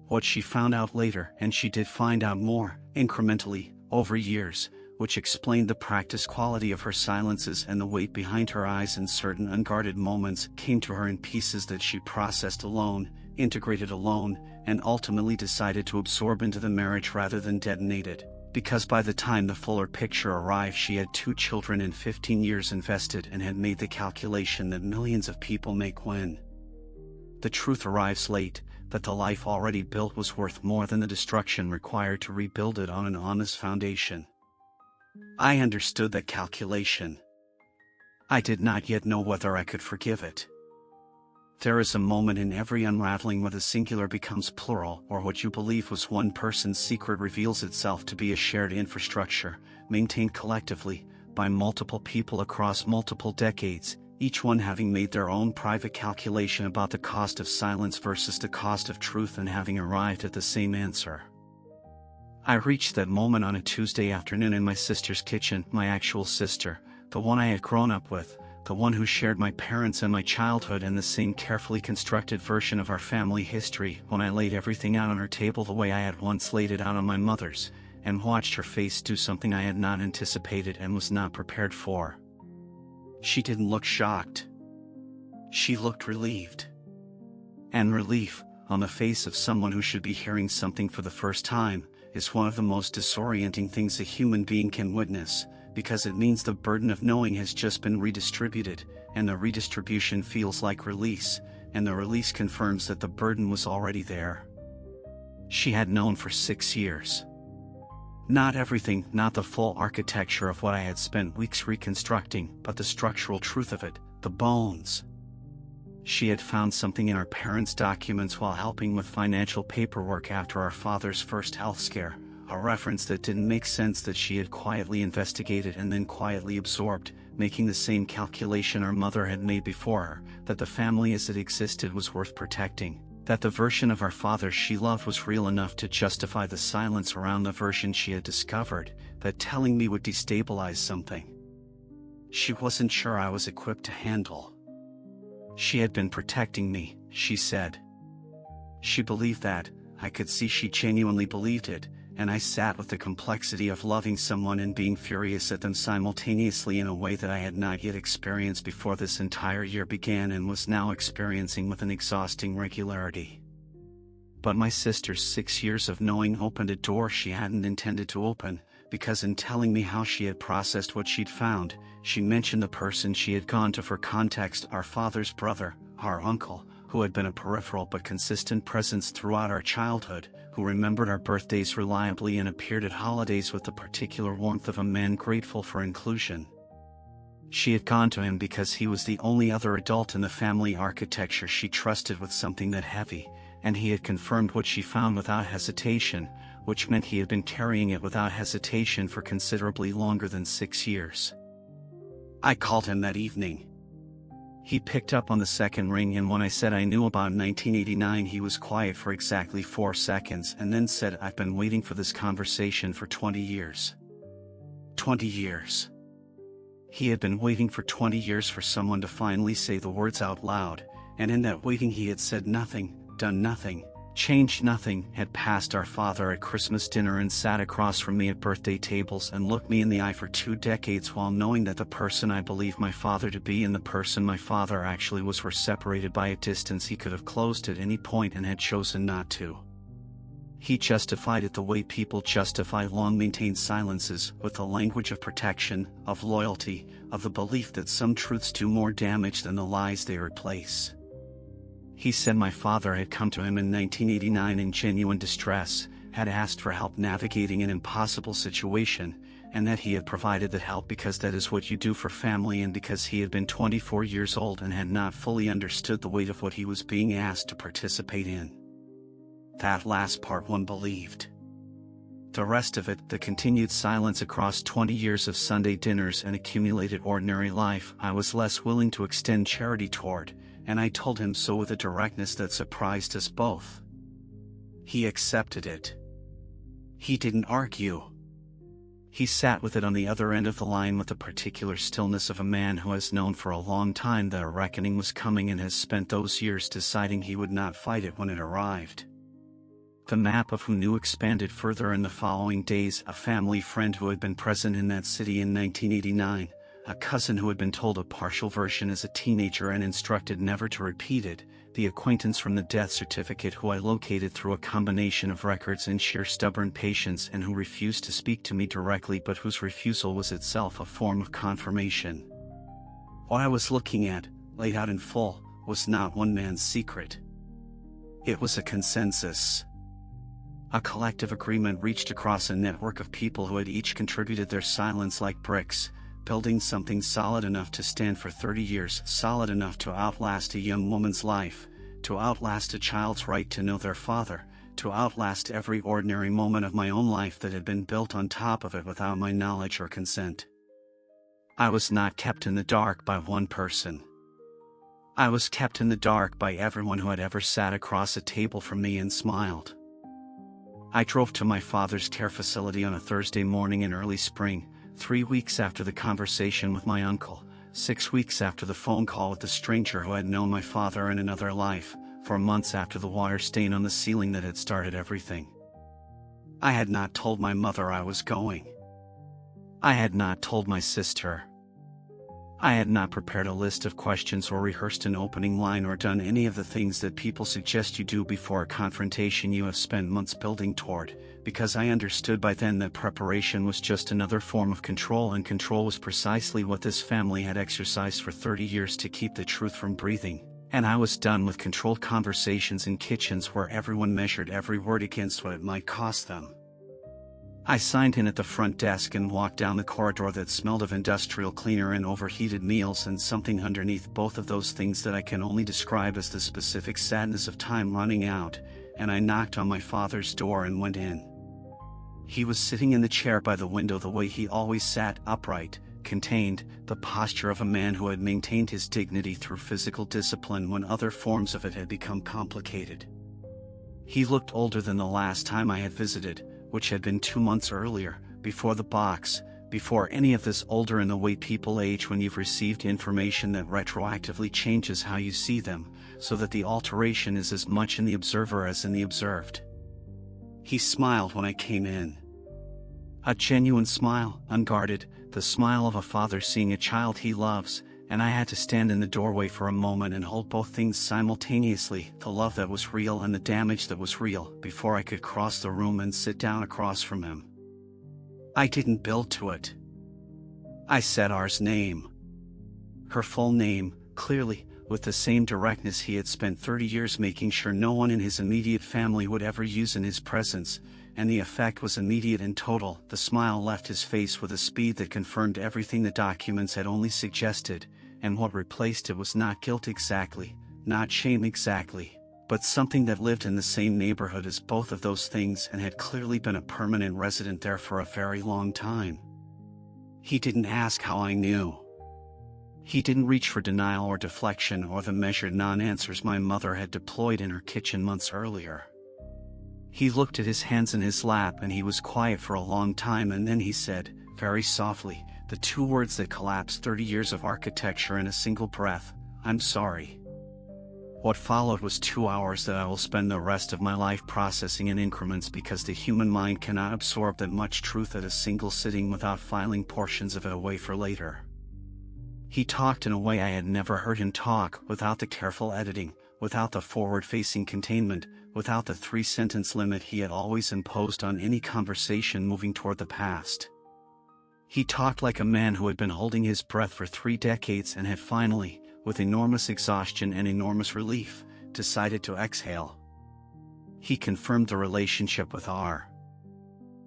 What she found out later, and she did find out more, incrementally, over years, which explained the practice quality of her silences and the weight behind her eyes in certain unguarded moments, came to her in pieces that she processed alone, integrated alone, and ultimately decided to absorb into the marriage rather than detonate it, because by the time the fuller picture arrived she had 2 children and 15 years invested, and had made the calculation that millions of people make when the truth arrives late, that the life already built was worth more than the destruction required to rebuild it on an honest foundation. I understood that calculation. I did not yet know whether I could forgive it. There is a moment in every unraveling where the singular becomes plural, or what you believe was one person's secret reveals itself to be a shared infrastructure, maintained collectively, by multiple people across multiple decades, each one having made their own private calculation about the cost of silence versus the cost of truth, and having arrived at the same answer. I reached that moment on a Tuesday afternoon in my sister's kitchen, my actual sister, the one I had grown up with, the one who shared my parents and my childhood and the same carefully constructed version of our family history, when I laid everything out on her table the way I had once laid it out on my mother's, and watched her face do something I had not anticipated and was not prepared for. She didn't look shocked. She looked relieved. And relief, on the face of someone who should be hearing something for the first time, is one of the most disorienting things a human being can witness, because it means the burden of knowing has just been redistributed, and the redistribution feels like release, and the release confirms that the burden was already there. She had known for 6 years. Not everything, not the full architecture of what I had spent weeks reconstructing, but the structural truth of it, the bones. She had found something in our parents' documents while helping with financial paperwork after our father's first health scare, a reference that didn't make sense that she had quietly investigated and then quietly absorbed, making the same calculation our mother had made before her, that the family as it existed was worth protecting, that the version of our father she loved was real enough to justify the silence around the version she had discovered, that telling me would destabilize something she wasn't sure I was equipped to handle. She had been protecting me, she said. She believed that. I could see she genuinely believed it, and I sat with the complexity of loving someone and being furious at them simultaneously in a way that I had not yet experienced before this entire year began, and was now experiencing with an exhausting regularity. But my sister's 6 years of knowing opened a door she hadn't intended to open, because in telling me how she had processed what she'd found, she mentioned the person she had gone to for context: our father's brother, our uncle, who had been a peripheral but consistent presence throughout our childhood, who remembered our birthdays reliably and appeared at holidays with the particular warmth of a man grateful for inclusion. She had gone to him because he was the only other adult in the family architecture she trusted with something that heavy, and he had confirmed what she found without hesitation, which meant he had been carrying it without hesitation for considerably longer than 6 years. I called him that evening. He picked up on the second ring, and when I said I knew about 1989, he was quiet for exactly 4 seconds and then said, "I've been waiting for this conversation for 20 years. 20 years. He had been waiting for 20 years for someone to finally say the words out loud, and in that waiting he had said nothing, done nothing, changed nothing, had passed our father at Christmas dinner and sat across from me at birthday tables and looked me in the eye for 2 decades while knowing that the person I believed my father to be and the person my father actually was were separated by a distance he could have closed at any point and had chosen not to. He justified it the way people justify long-maintained silences, with the language of protection, of loyalty, of the belief that some truths do more damage than the lies they replace. He said my father had come to him in 1989 in genuine distress, had asked for help navigating an impossible situation, and that he had provided that help because that is what you do for family, and because he had been 24 years old and had not fully understood the weight of what he was being asked to participate in. That last part one believed. The rest of it, the continued silence across 20 years of Sunday dinners and accumulated ordinary life, I was less willing to extend charity toward, and I told him so with a directness that surprised us both. He accepted it. He didn't argue. He sat with it on the other end of the line with the particular stillness of a man who has known for a long time that a reckoning was coming and has spent those years deciding he would not fight it when it arrived. The map of who knew expanded further in the following days. A family friend who had been present in that city in 1989, a cousin who had been told a partial version as a teenager and instructed never to repeat it, the acquaintance from the death certificate who I located through a combination of records and sheer stubborn patience and who refused to speak to me directly but whose refusal was itself a form of confirmation. What I was looking at, laid out in full, was not one man's secret. It was a consensus. A collective agreement reached across a network of people who had each contributed their silence like bricks, building something solid enough to stand for 30 years, solid enough to outlast a young woman's life, to outlast a child's right to know their father, to outlast every ordinary moment of my own life that had been built on top of it without my knowledge or consent. I was not kept in the dark by one person. I was kept in the dark by everyone who had ever sat across a table from me and smiled. I drove to my father's care facility on a Thursday morning in early spring, 3 weeks after the conversation with my uncle, 6 weeks after the phone call with the stranger who had known my father in another life, 4 months after the water stain on the ceiling that had started everything. I had not told my mother I was going. I had not told my sister. I had not prepared a list of questions or rehearsed an opening line or done any of the things that people suggest you do before a confrontation you have spent months building toward, because I understood by then that preparation was just another form of control, and control was precisely what this family had exercised for 30 years to keep the truth from breathing, and I was done with controlled conversations in kitchens where everyone measured every word against what it might cost them. I signed in at the front desk and walked down the corridor that smelled of industrial cleaner and overheated meals and something underneath both of those things that I can only describe as the specific sadness of time running out, and I knocked on my father's door and went in. He was sitting in the chair by the window the way he always sat, upright, contained, the posture of a man who had maintained his dignity through physical discipline when other forms of it had become complicated. He looked older than the last time I had visited, which had been 2 months earlier, before the box, before any of this, older in the way people age when you've received information that retroactively changes how you see them, so that the alteration is as much in the observer as in the observed. He smiled when I came in. A genuine smile, unguarded, the smile of a father seeing a child he loves, and I had to stand in the doorway for a moment and hold both things simultaneously, the love that was real and the damage that was real, before I could cross the room and sit down across from him. I didn't build to it. I said ours name. Her full name, clearly, with the same directness he had spent 30 years making sure no one in his immediate family would ever use in his presence, and the effect was immediate and total. The smile left his face with a speed that confirmed everything the documents had only suggested, and what replaced it was not guilt exactly, not shame exactly, but something that lived in the same neighborhood as both of those things and had clearly been a permanent resident there for a very long time. He didn't ask how I knew. He didn't reach for denial or deflection or the measured non-answers my mother had deployed in her kitchen months earlier. He looked at his hands in his lap and he was quiet for a long time, and then he said, very softly, the two words that collapsed 30 years of architecture in a single breath, "I'm sorry." What followed was 2 hours that I will spend the rest of my life processing in increments, because the human mind cannot absorb that much truth at a single sitting without filing portions of it away for later. He talked in a way I had never heard him talk, without the careful editing, without the forward-facing containment, without the 3-sentence limit he had always imposed on any conversation moving toward the past. He talked like a man who had been holding his breath for 3 decades and had finally, with enormous exhaustion and enormous relief, decided to exhale. He confirmed the relationship with R.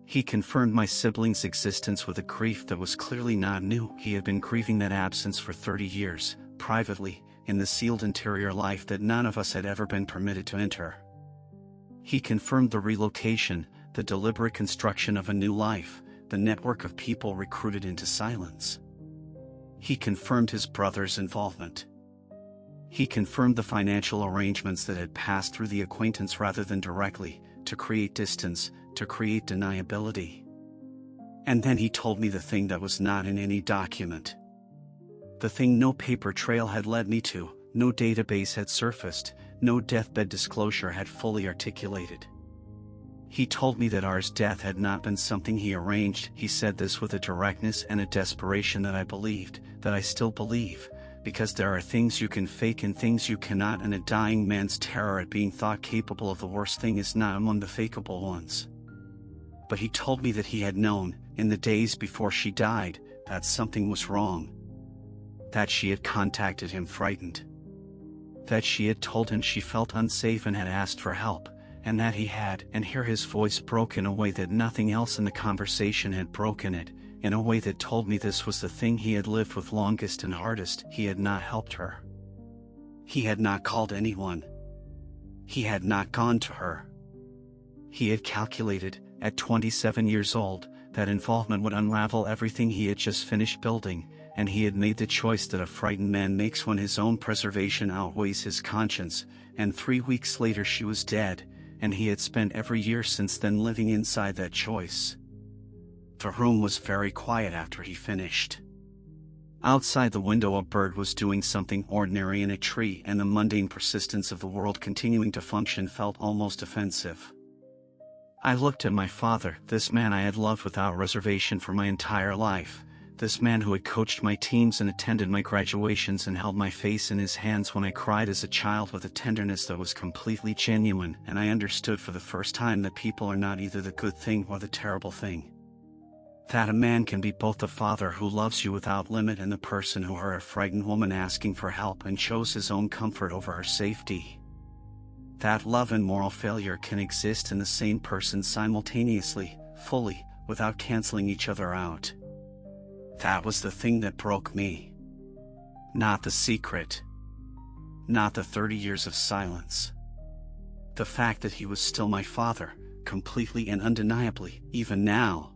He confirmed my sibling's existence with a grief that was clearly not new. He had been grieving that absence for 30 years, privately, in the sealed interior life that none of us had ever been permitted to enter. He confirmed the relocation, the deliberate construction of a new life, the network of people recruited into silence. He confirmed his brother's involvement. He confirmed the financial arrangements that had passed through the acquaintance rather than directly, to create distance, to create deniability. And then he told me the thing that was not in any document. The thing no paper trail had led me to, no database had surfaced, no deathbed disclosure had fully articulated. He told me that R's death had not been something he arranged. He said this with a directness and a desperation that I believed, that I still believe, because there are things you can fake and things you cannot, and a dying man's terror at being thought capable of the worst thing is not among the fakeable ones. But he told me that he had known, in the days before she died, that something was wrong. That she had contacted him frightened. That she had told him she felt unsafe and had asked for help, and that he had, and here his voice broke in a way that nothing else in the conversation had broken it, in a way that told me this was the thing he had lived with longest and hardest. He had not helped her. He had not called anyone. He had not gone to her. He had calculated, at 27 years old, that involvement would unravel everything he had just finished building, and he had made the choice that a frightened man makes when his own preservation outweighs his conscience, and 3 weeks later she was dead, and he had spent every year since then living inside that choice. The room was very quiet after he finished. Outside the window a bird was doing something ordinary in a tree, and the mundane persistence of the world continuing to function felt almost offensive. I looked at my father, this man I had loved without reservation for my entire life, this man who had coached my teams and attended my graduations and held my face in his hands when I cried as a child with a tenderness that was completely genuine, and I understood for the first time that people are not either the good thing or the terrible thing. That a man can be both the father who loves you without limit and the person who heard a frightened woman asking for help and chose his own comfort over her safety. That love and moral failure can exist in the same person simultaneously, fully, without canceling each other out. That was the thing that broke me. Not the secret. Not the 30 years of silence. The fact that he was still my father, completely and undeniably, even now.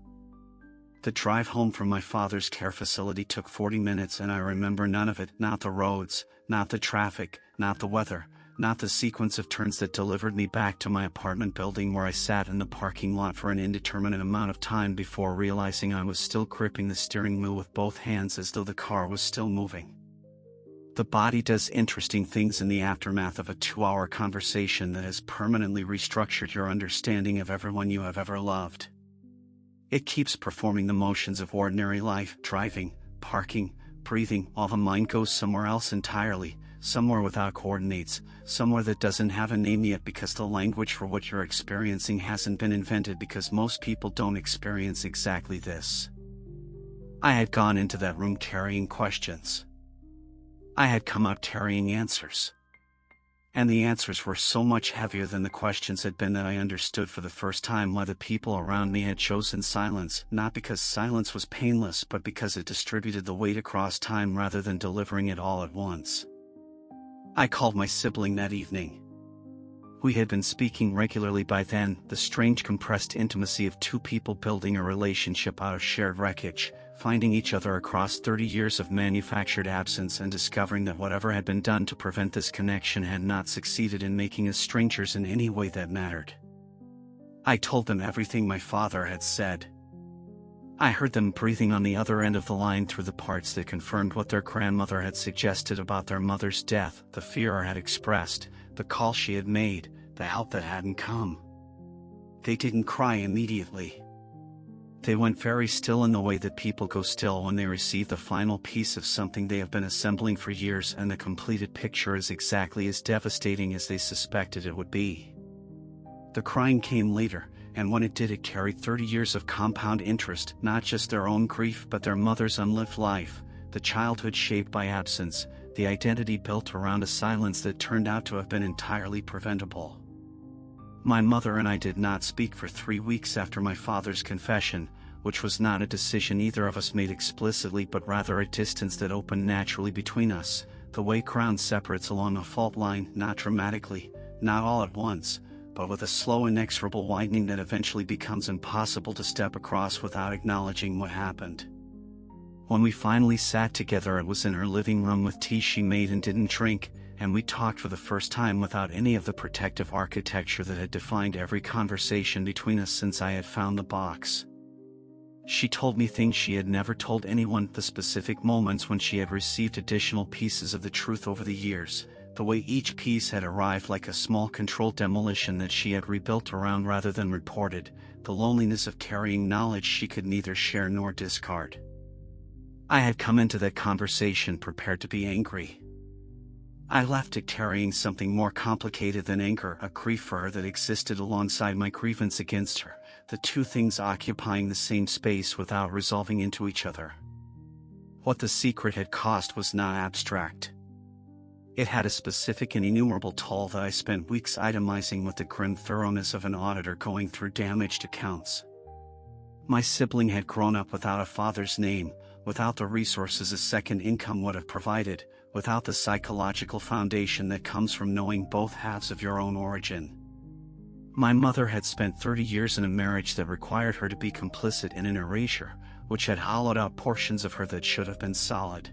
The drive home from my father's care facility took 40 minutes, and I remember none of it, not the roads, not the traffic, not the weather, not the sequence of turns that delivered me back to my apartment building where I sat in the parking lot for an indeterminate amount of time before realizing I was still gripping the steering wheel with both hands as though the car was still moving. The body does interesting things in the aftermath of a 2-hour conversation that has permanently restructured your understanding of everyone you have ever loved. It keeps performing the motions of ordinary life, driving, parking, breathing, while the mind goes somewhere else entirely, somewhere without coordinates, somewhere that doesn't have a name yet because the language for what you're experiencing hasn't been invented, because most people don't experience exactly this. I had gone into that room carrying questions. I had come out carrying answers. And the answers were so much heavier than the questions had been that I understood for the first time why the people around me had chosen silence, not because silence was painless but because it distributed the weight across time rather than delivering it all at once. I called my sibling that evening. We had been speaking regularly by then, the strange compressed intimacy of two people building a relationship out of shared wreckage, finding each other across 30 years of manufactured absence and discovering that whatever had been done to prevent this connection had not succeeded in making us strangers in any way that mattered. I told them everything my father had said. I heard them breathing on the other end of the line through the parts that confirmed what their grandmother had suggested about their mother's death, the fear I had expressed, the call she had made, the help that hadn't come. They didn't cry immediately. They went very still in the way that people go still when they receive the final piece of something they have been assembling for years and the completed picture is exactly as devastating as they suspected it would be. The crying came later, and when it did, it carried 30 years of compound interest, not just their own grief but their mother's unlived life, the childhood shaped by absence, the identity built around a silence that turned out to have been entirely preventable. My mother and I did not speak for 3 weeks after my father's confession, which was not a decision either of us made explicitly but rather a distance that opened naturally between us, the way ground separates along a fault line, not dramatically, not all at once, but with a slow inexorable widening that eventually becomes impossible to step across without acknowledging what happened. When we finally sat together, it was in her living room with tea she made and didn't drink, and we talked for the first time without any of the protective architecture that had defined every conversation between us since I had found the box. She told me things she had never told anyone, the specific moments when she had received additional pieces of the truth over the years, the way each piece had arrived like a small controlled demolition that she had rebuilt around rather than reported, the loneliness of carrying knowledge she could neither share nor discard. I had come into that conversation prepared to be angry. I left it carrying something more complicated than anger, a grief for her that existed alongside my grievance against her, the two things occupying the same space without resolving into each other. What the secret had cost was not abstract. It had a specific and innumerable toll that I spent weeks itemizing with the grim thoroughness of an auditor going through damaged accounts. My sibling had grown up without a father's name, without the resources a second income would have provided, without the psychological foundation that comes from knowing both halves of your own origin. My mother had spent 30 years in a marriage that required her to be complicit in an erasure, which had hollowed out portions of her that should have been solid.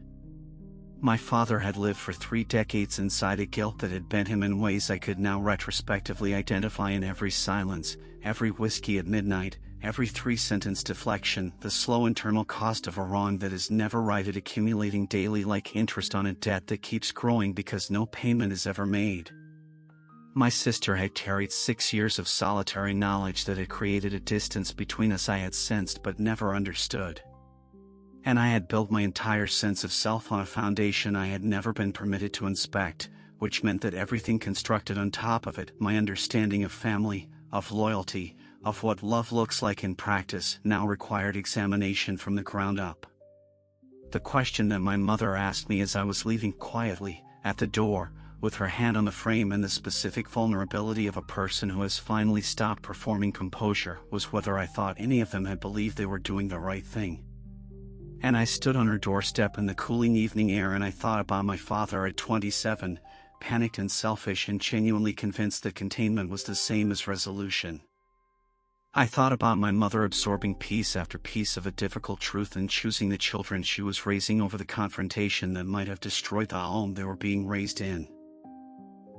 My father had lived for 3 decades inside a guilt that had bent him in ways I could now retrospectively identify in every silence, every whiskey at midnight, every 3-sentence deflection, the slow internal cost of a wrong that is never righted, accumulating daily like interest on a debt that keeps growing because no payment is ever made. My sister had carried 6 years of solitary knowledge that had created a distance between us I had sensed but never understood. And I had built my entire sense of self on a foundation I had never been permitted to inspect, which meant that everything constructed on top of it, my understanding of family, of loyalty, of what love looks like in practice, now required examination from the ground up. The question that my mother asked me as I was leaving quietly, at the door, with her hand on the frame and the specific vulnerability of a person who has finally stopped performing composure, was whether I thought any of them had believed they were doing the right thing. And I stood on her doorstep in the cooling evening air and I thought about my father at 27, panicked and selfish and genuinely convinced that containment was the same as resolution. I thought about my mother absorbing piece after piece of a difficult truth and choosing the children she was raising over the confrontation that might have destroyed the home they were being raised in.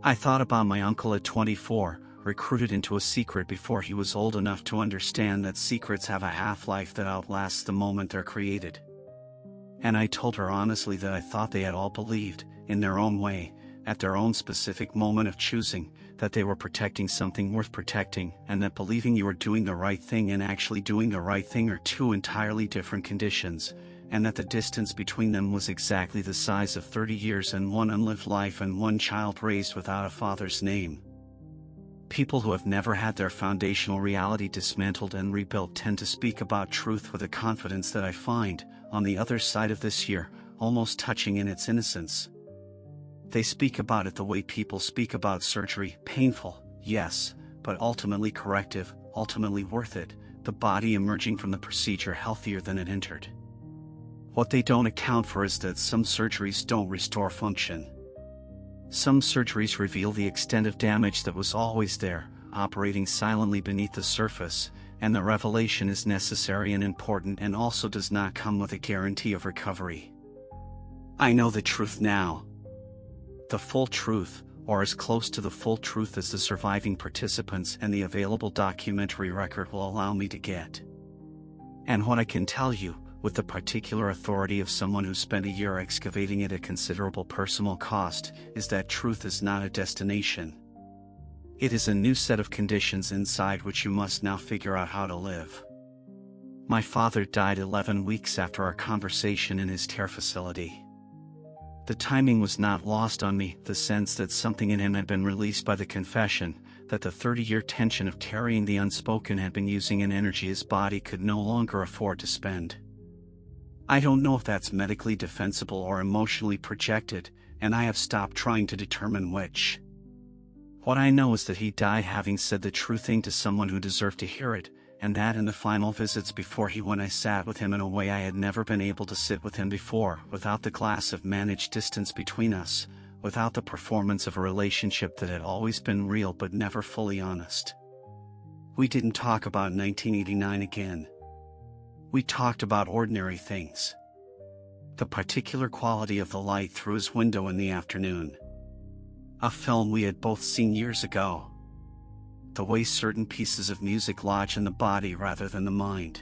I thought about my uncle at 24, recruited into a secret before he was old enough to understand that secrets have a half-life that outlasts the moment they're created. And I told her honestly that I thought they had all believed, in their own way, at their own specific moment of choosing, that they were protecting something worth protecting, and that believing you were doing the right thing and actually doing the right thing are two entirely different conditions, and that the distance between them was exactly the size of 30 years and one unlived life and one child raised without a father's name. People who have never had their foundational reality dismantled and rebuilt tend to speak about truth with a confidence that I find, on the other side of this year, almost touching in its innocence. They speak about it the way people speak about surgery, painful, yes, but ultimately corrective, ultimately worth it, the body emerging from the procedure healthier than it entered. What they don't account for is that some surgeries don't restore function. Some surgeries reveal the extent of damage that was always there, operating silently beneath the surface, and the revelation is necessary and important and also does not come with a guarantee of recovery. I know the truth now. The full truth, or as close to the full truth as the surviving participants and the available documentary record will allow me to get. And what I can tell you, with the particular authority of someone who spent a year excavating it at considerable personal cost, is that truth is not a destination. It is a new set of conditions inside which you must now figure out how to live. My father died 11 weeks after our conversation in his care facility. The timing was not lost on me, the sense that something in him had been released by the confession, that the 30-year tension of carrying the unspoken had been using an energy his body could no longer afford to spend. I don't know if that's medically defensible or emotionally projected, and I have stopped trying to determine which. What I know is that he died having said the true thing to someone who deserved to hear it, and that in the final visits before he went I sat with him in a way I had never been able to sit with him before, without the glass of managed distance between us, without the performance of a relationship that had always been real but never fully honest. We didn't talk about 1989 again. We talked about ordinary things. The particular quality of the light through his window in the afternoon. A film we had both seen years ago. The way certain pieces of music lodge in the body rather than the mind.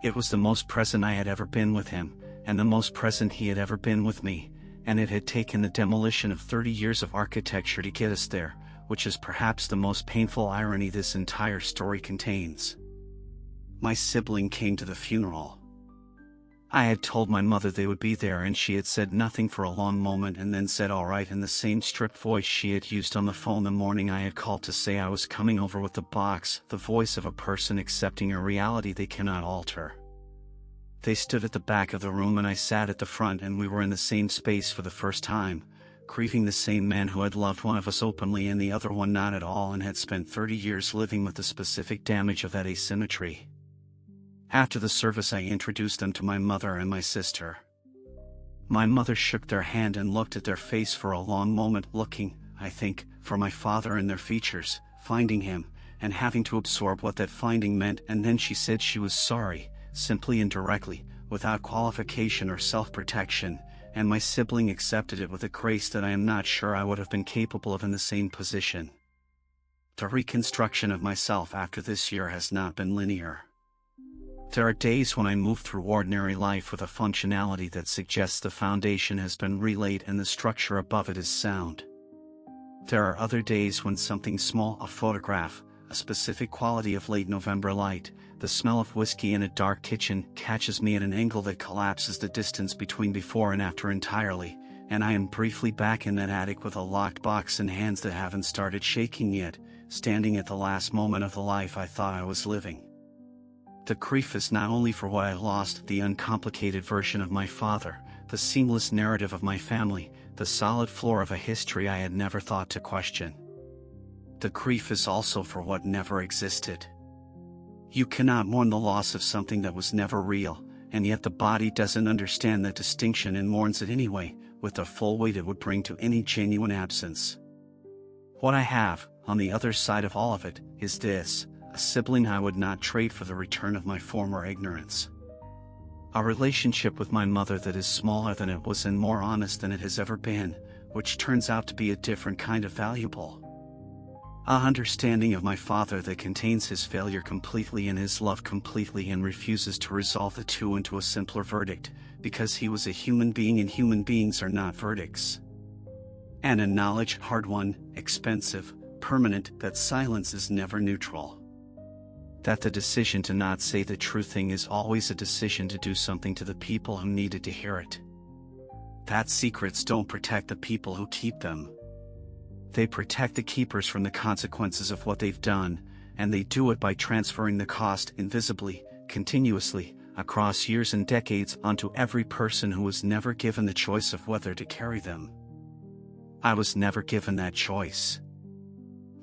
It was the most present I had ever been with him, and the most present he had ever been with me, and it had taken the demolition of 30 years of architecture to get us there, which is perhaps the most painful irony this entire story contains. My sibling came to the funeral. I had told my mother they would be there and she had said nothing for a long moment and then said all right in the same stripped voice she had used on the phone the morning I had called to say I was coming over with the box, the voice of a person accepting a reality they cannot alter. They stood at the back of the room and I sat at the front and we were in the same space for the first time, grieving the same man who had loved one of us openly and the other one not at all and had spent 30 years living with the specific damage of that asymmetry. After the service I introduced them to my mother and my sister. My mother shook their hand and looked at their face for a long moment, looking, I think, for my father in their features, finding him, and having to absorb what that finding meant, and then she said she was sorry, simply and directly, without qualification or self-protection, and my sibling accepted it with a grace that I am not sure I would have been capable of in the same position. The reconstruction of myself after this year has not been linear. There are days when I move through ordinary life with a functionality that suggests the foundation has been relaid and the structure above it is sound. There are other days when something small, a photograph, a specific quality of late November light, the smell of whiskey in a dark kitchen, catches me at an angle that collapses the distance between before and after entirely, and I am briefly back in that attic with a locked box and hands that haven't started shaking yet, standing at the last moment of the life I thought I was living. The grief is not only for what I lost, the uncomplicated version of my father, the seamless narrative of my family, the solid floor of a history I had never thought to question. The grief is also for what never existed. You cannot mourn the loss of something that was never real, and yet the body doesn't understand that distinction and mourns it anyway, with the full weight it would bring to any genuine absence. What I have, on the other side of all of it, is this. A sibling I would not trade for the return of my former ignorance. A relationship with my mother that is smaller than it was and more honest than it has ever been, which turns out to be a different kind of valuable. A understanding of my father that contains his failure completely and his love completely and refuses to resolve the two into a simpler verdict, because he was a human being and human beings are not verdicts. And a knowledge, hard-won, expensive, permanent, that silence is never neutral. That the decision to not say the true thing is always a decision to do something to the people who needed to hear it. That secrets don't protect the people who keep them. They protect the keepers from the consequences of what they've done, and they do it by transferring the cost invisibly, continuously, across years and decades onto every person who was never given the choice of whether to carry them. I was never given that choice.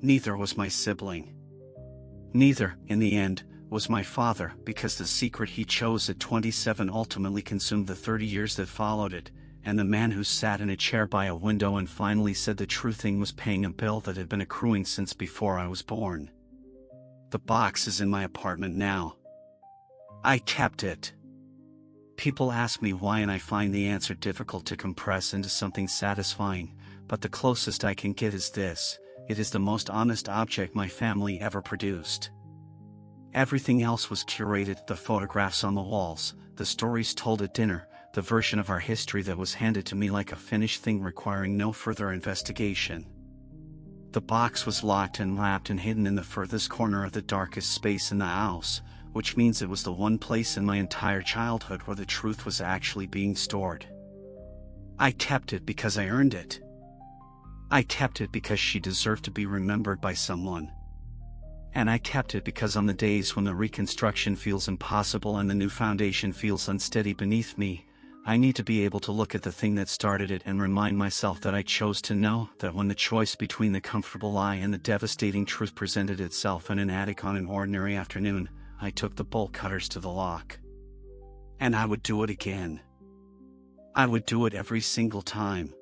Neither was my sibling. Neither, in the end, was my father, because the secret he chose at 27 ultimately consumed the 30 years that followed it, and the man who sat in a chair by a window and finally said the true thing was paying a bill that had been accruing since before I was born. The box is in my apartment now. I kept it. People ask me why, and I find the answer difficult to compress into something satisfying, but the closest I can get is this: it is the most honest object my family ever produced. Everything else was curated: the photographs on the walls, the stories told at dinner, the version of our history that was handed to me like a finished thing requiring no further investigation. The box was locked and wrapped and hidden in the furthest corner of the darkest space in the house, which means it was the one place in my entire childhood where the truth was actually being stored. I kept it because I earned it. I kept it because she deserved to be remembered by someone. And I kept it because on the days when the reconstruction feels impossible and the new foundation feels unsteady beneath me, I need to be able to look at the thing that started it and remind myself that I chose to know that when the choice between the comfortable lie and the devastating truth presented itself in an attic on an ordinary afternoon, I took the bolt cutters to the lock. And I would do it again. I would do it every single time.